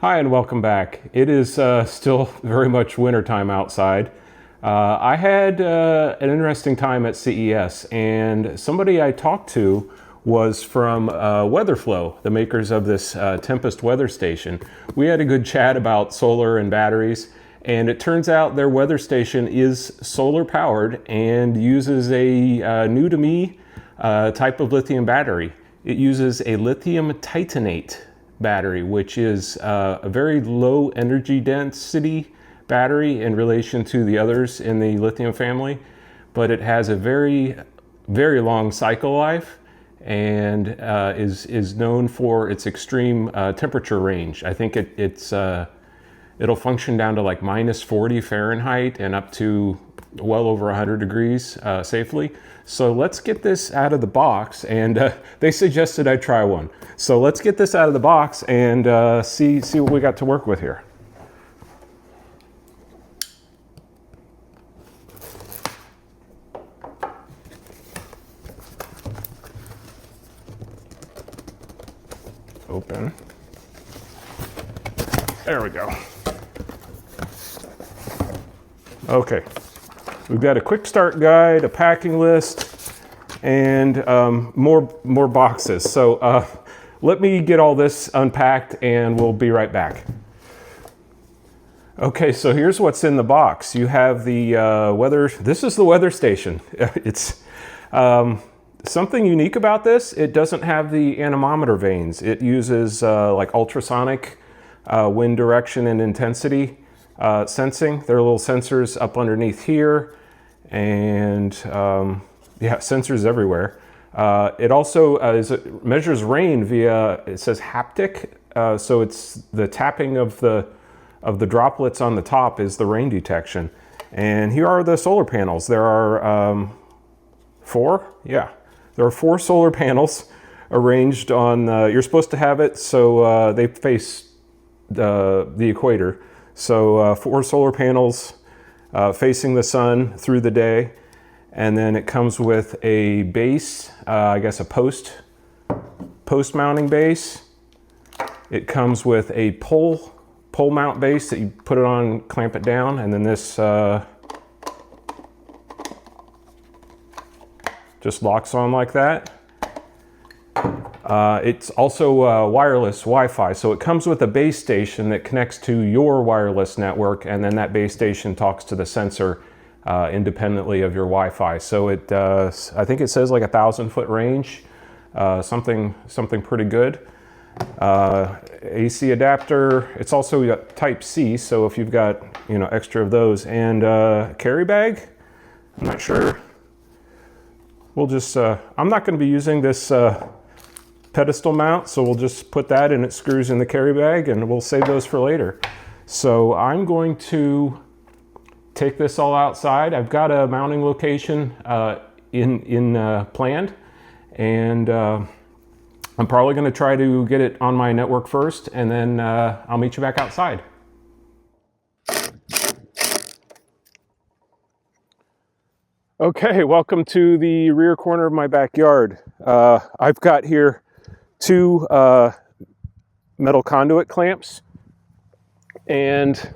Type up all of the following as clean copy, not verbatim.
Hi and welcome back. It is still very much wintertime outside. I had an interesting time at CES, and somebody I talked to was from Weatherflow, the makers of this Tempest weather station. We had a good chat about solar and batteries, and it turns out their weather station is solar powered and uses a new to me type of lithium battery. It uses a lithium titanate battery, which is a very low energy density battery in relation to the others in the lithium family, but it has a very, very long cycle life and is known for its extreme temperature range. I think it'll function down to like minus 40 Fahrenheit and up to well over 100 degrees safely. So let's get this out of the box, and they suggested I try one. So let's get this out of the box and see what we got to work with here. Open. There we go. Okay, we've got a quick start guide, a packing list, and more boxes. So let me get all this unpacked and we'll be right back. Okay, so here's what's in the box. You have the this is the weather station. It's something unique about this. It doesn't have the anemometer vanes. It uses like ultrasonic wind direction and intensity sensing. There are little sensors up underneath here, and yeah, sensors everywhere. It also measures rain via, it says haptic, so it's the tapping of the droplets on the top is the rain detection. And here are the solar panels. There are four, yeah. There are 4 solar panels arranged on, you're supposed to have it so they face the equator. So 4 solar panels facing the sun through the day, and then it comes with a base, I guess a post mounting base. It comes with a pole mount base that you put it on, clamp it down, and then this just locks on like that. It's also wireless Wi-Fi, so it comes with a base station that connects to your wireless network, and then that base station talks to the sensor independently of your Wi-Fi. So it, I think it says like 1,000-foot range, something pretty good. AC adapter. It's also Type C, so if you've got extra of those, and carry bag. I'm not sure. We'll just. I'm not going to be using this pedestal mount, so we'll just put that and it screws in the carry bag, and we'll save those for later. So I'm going to take this all outside. I've got a mounting location planned, and I'm probably going to try to get it on my network first, and then I'll meet you back outside. Okay, welcome to the rear corner of my backyard. I've got here 2 metal conduit clamps and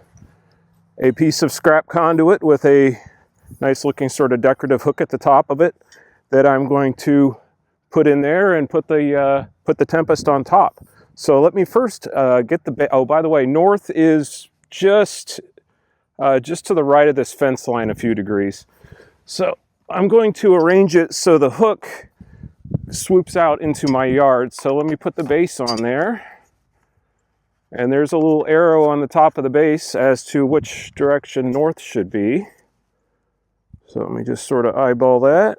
a piece of scrap conduit with a nice looking sort of decorative hook at the top of it that I'm going to put in there and put the Tempest on top. So let me first get the, oh, by the way, north is just to the right of this fence line a few degrees. So I'm going to arrange it so the hook swoops out into my yard. So let me put the base on there. And there's a little arrow on the top of the base as to which direction north should be. So let me just sort of eyeball that.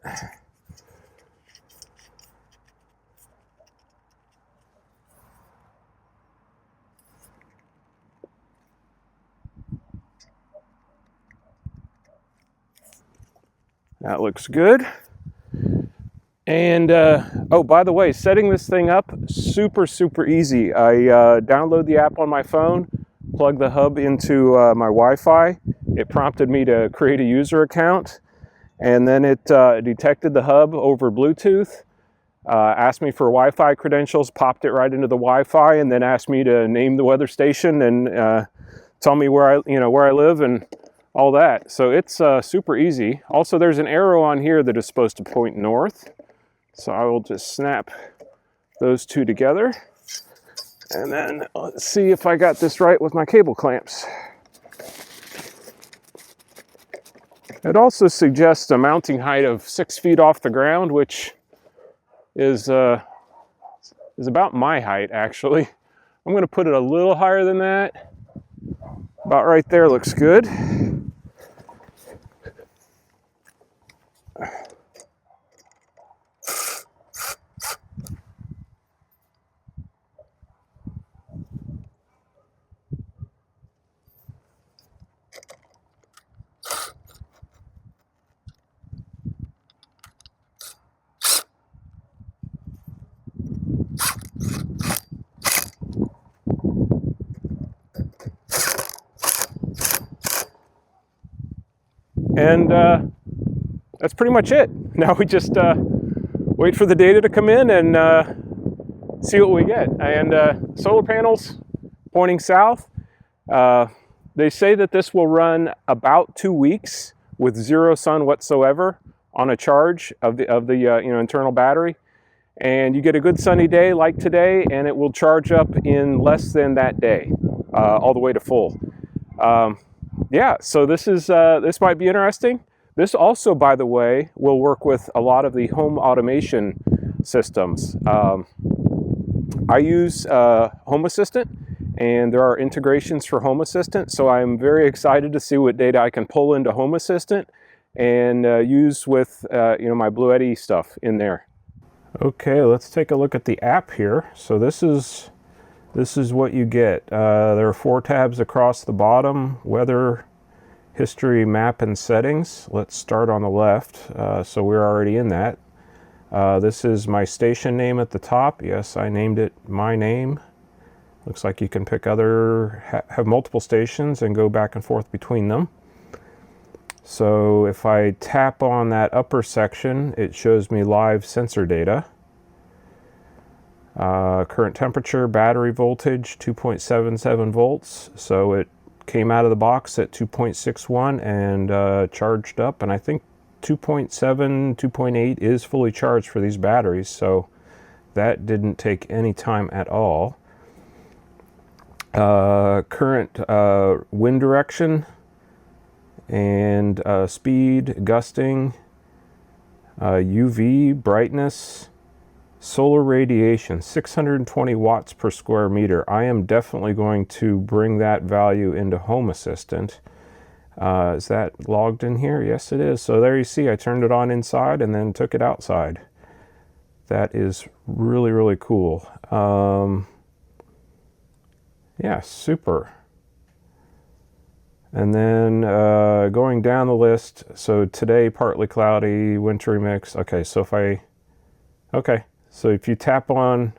That looks good. And oh, by the way, setting this thing up, super easy. I download the app on my phone, plug the hub into my Wi-Fi. It prompted me to create a user account, and then it detected the hub over Bluetooth, asked me for Wi-Fi credentials, popped it right into the Wi-Fi, and then asked me to name the weather station and tell me where I live and all that. So it's super easy. Also, there's an arrow on here that is supposed to point north. So I will just snap those two together. And then let's see if I got this right with my cable clamps. It also suggests a mounting height of 6 feet off the ground, which is about my height, actually. I'm going to put it a little higher than that. About right there looks good. And that's pretty much it. Now we just wait for the data to come in and see what we get. And solar panels pointing south. They say that this will run about 2 weeks with zero sun whatsoever on a charge of the internal battery. And you get a good sunny day like today, and it will charge up in less than that day, all the way to full. Yeah, so this might be interesting. This also, by the way, will work with a lot of the home automation systems. I use Home Assistant, and there are integrations for Home Assistant, so I'm very excited to see what data I can pull into Home Assistant and use with my Bluetti stuff in there. Okay, let's take a look at the app here. So this is what you get. There are 4 tabs across the bottom: weather, history, map, and settings. Let's start on the left. So we're already in that. This is my station name at the top. Yes, I named it my name. Looks like you can pick have multiple stations and go back and forth between them. So if I tap on that upper section, it shows me live sensor data. Current temperature, battery voltage, 2.77 volts. So it came out of the box at 2.61 and charged up. And I think 2.7, 2.8 is fully charged for these batteries. So that didn't take any time at all. Current wind direction and speed, gusting, UV, brightness, solar radiation, 620 watts per square meter. I am definitely going to bring that value into Home Assistant. Is that logged in here? Yes, it is. So there you see, I turned it on inside and then took it outside. That is really, really cool. Yeah, super. And then going down the list, so today partly cloudy, wintry mix. Okay, so if you tap on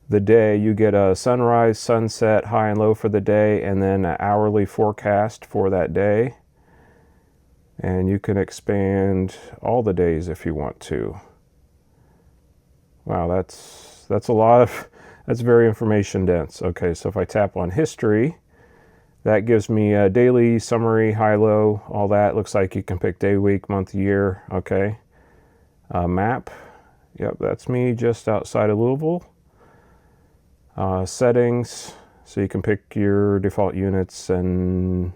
the day, you get a sunrise, sunset, high and low for the day, and then an hourly forecast for that day. And you can expand all the days if you want to. Wow, that's a lot of, that's very information dense. Okay, so if I tap on history, that gives me a daily summary, high, low, all that. Looks like you can pick day, week, month, year. Okay. Map. Yep, that's me just outside of Louisville. Settings. So you can pick your default units and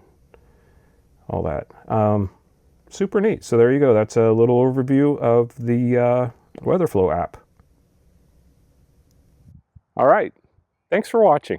all that. Super neat. So there you go. That's a little overview of the Weatherflow app. All right. Thanks for watching.